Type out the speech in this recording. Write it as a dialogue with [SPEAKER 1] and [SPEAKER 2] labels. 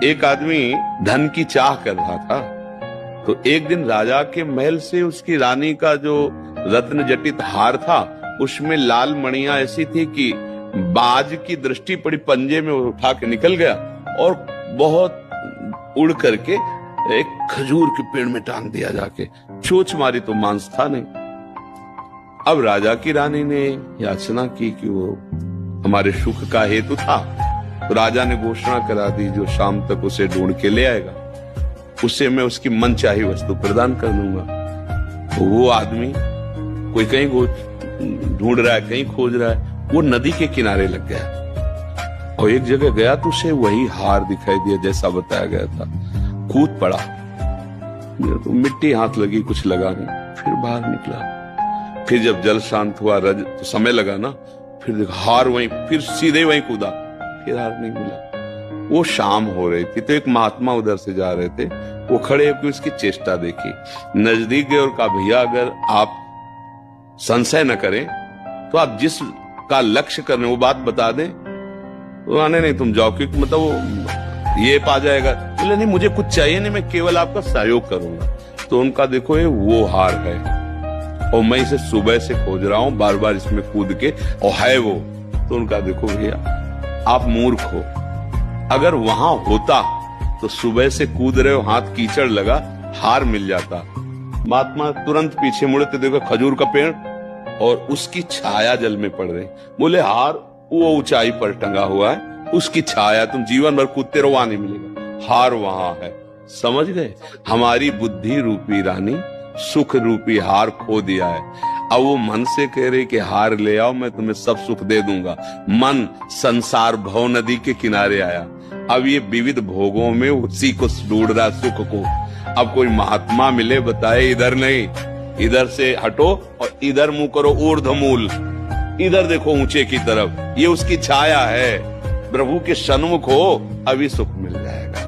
[SPEAKER 1] एक आदमी धन की चाह कर रहा था, तो एक दिन राजा के महल से उसकी रानी का जो रत्न जटित हार था, उसमें लाल मणियां ऐसी थी कि बाज की दृष्टि पड़ी, पंजे में उठा के निकल गया और बहुत उड़ करके एक खजूर के पेड़ में टांग दिया जाके। चोंच मारी तो मांस था नहीं। अब राजा की रानी ने याचना की कि वो हमारे सुख का हेतु था, तो राजा ने घोषणा करा दी, जो शाम तक उसे ढूंढ के ले आएगा उसे मैं उसकी मनचाही वस्तु प्रदान कर दूंगा। तो वो आदमी कोई कहीं ढूंढ रहा है, कहीं खोज रहा है, वो नदी के किनारे लग गया और एक जगह गया तो उसे वही हार दिखाई दिया जैसा बताया गया था। कूद पड़ा, तो मिट्टी हाथ लगी, कुछ लगा नहीं, फिर बाहर निकला। फिर जब जल शांत हुआ, तो समय लगा ना, फिर देखा हार वहीं, फिर सीधे वहीं कूदा, फिर हार नहीं मिला। वो शाम हो रही थी तो एक महात्मा उधर से जा रहे थे, वो खड़े होकर उसकी चेष्टा देखी, नजदीक गए और कहा, भैया अगर आप संशय न करें तो आप जिस का लक्ष्य करने वो बात बता दें। तो आने नहीं, तुम जाओ, क्योंकि मतलब वो ये पा जाएगा। बोले नहीं, मुझे कुछ चाहिए नहीं, मैं केवल आपका सहयोग करूंगा। तो उनका देखो ये वो हार है और मैं इसे सुबह से खोज रहा हूं, बार बार इसमें कूद के, और है वो। तो उनका देखो भैया आप मूर्ख हो, अगर वहां होता तो सुबह से कूद रहे हो, हाथ कीचड़ लगा, हार मिल जाता। महात्मा तुरंत पीछे मुड़े तो देखो खजूर का पेड़ और उसकी छाया जल में पड़ रही। बोले हार वो ऊंचाई पर टंगा हुआ है, उसकी छाया तुम जीवन भर कूदते रहो, वहां नहीं मिलेगा, हार वहां है। समझ गए? हमारी बुद्धि रूपी रानी सुख रूपी हार खो दिया है। अब वो मन से कह रही कि हार ले आओ, मैं तुम्हें सब सुख दे दूंगा। मन संसार भव नदी के किनारे आया, अब ये विविध भोगों में उसी को ढूंढ रहा, सुख को। अब कोई महात्मा मिले बताए इधर नहीं, इधर से हटो और इधर मुंह करो, ऊर्ध्वमूल, इधर देखो ऊंचे की तरफ, ये उसकी छाया है। प्रभु के सन्मुख हो, अभी सुख